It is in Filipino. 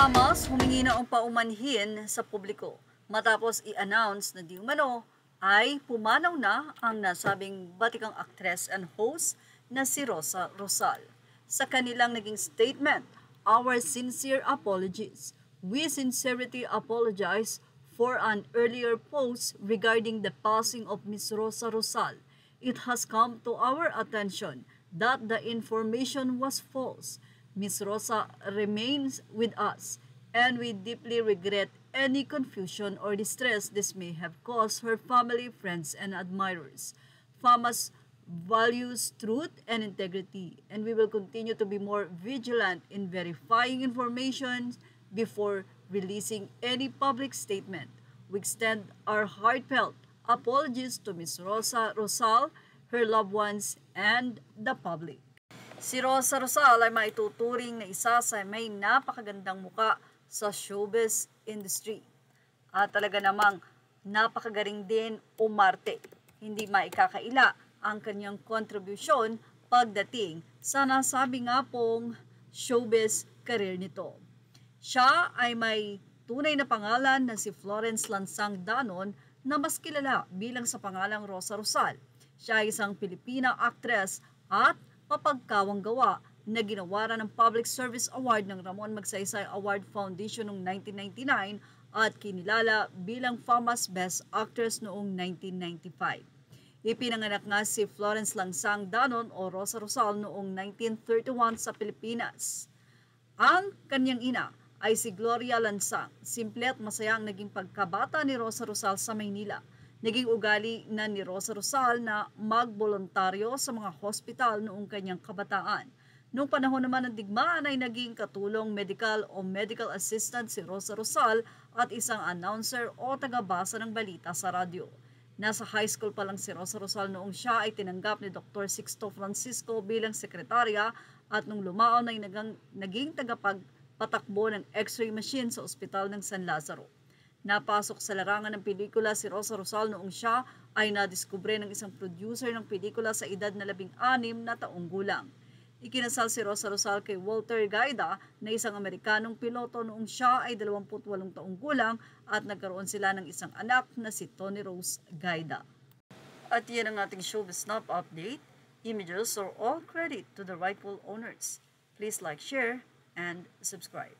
Famas humingi na ang paumanhin sa publiko matapos i-announce na di umano ay pumanaw na ang nasabing batikang actress and host na si Rosa Rosal. Sa kanilang naging statement, "Our sincere apologies. We sincerely apologize for an earlier post regarding the passing of Ms. Rosa Rosal. It has come to our attention that the information was false. Ms. Rosa remains with us, and we deeply regret any confusion or distress this may have caused her family, friends, and admirers. FAMAS values truth and integrity, and we will continue to be more vigilant in verifying information before releasing any public statement. We extend our heartfelt apologies to Ms. Rosa Rosal, her loved ones, and the public." Si Rosa Rosal ay maituturing na isa sa may napakagandang muka sa showbiz industry. At talaga namang napakagaling din umarte. Hindi maikakaila ang kanyang kontribusyon pagdating sa nasabi nga pong showbiz career nito. Siya ay may tunay na pangalan na si Florence Lansang Danon na mas kilala bilang sa pangalang Rosa Rosal. Siya ay isang Pilipina actress at mapagkawang gawa na ginawaran ng Public Service Award ng Ramon Magsaysay Award Foundation noong 1999 at kinilala bilang FAMAS Best Actress noong 1995. Ipinanganak nga si Florence Lansang Danon o Rosa Rosal noong 1931 sa Pilipinas. Ang kanyang ina ay si Gloria Lansang. Simple at masaya ang naging pagkabata ni Rosa Rosal sa Maynila. Naging ugali na ni Rosa Rosal na magboluntaryo sa mga hospital noong kanyang kabataan. Noong panahon naman ng digmaan ay naging katulong medical o medical assistant si Rosa Rosal at isang announcer o tagabasa ng balita sa radyo. Nasa high school pa lang si Rosa Rosal noong siya ay tinanggap ni Dr. Sixto Francisco bilang sekretarya at nung lumaon ay naging tagapagpatakbo ng x-ray machine sa ospital ng San Lazaro. Napasok sa larangan ng pelikula si Rosa Rosal noong siya ay nadiskubre ng isang producer ng pelikula sa edad na 16 na taong gulang. Ikinasal si Rosa Rosal kay Walter Gaida na isang Amerikanong piloto noong siya ay 28 taong gulang at nagkaroon sila ng isang anak na si Tony Rose Gaida. At yan ang ating Showbiz Snap update. Images are all credit to the rightful owners. Please like, share, and subscribe.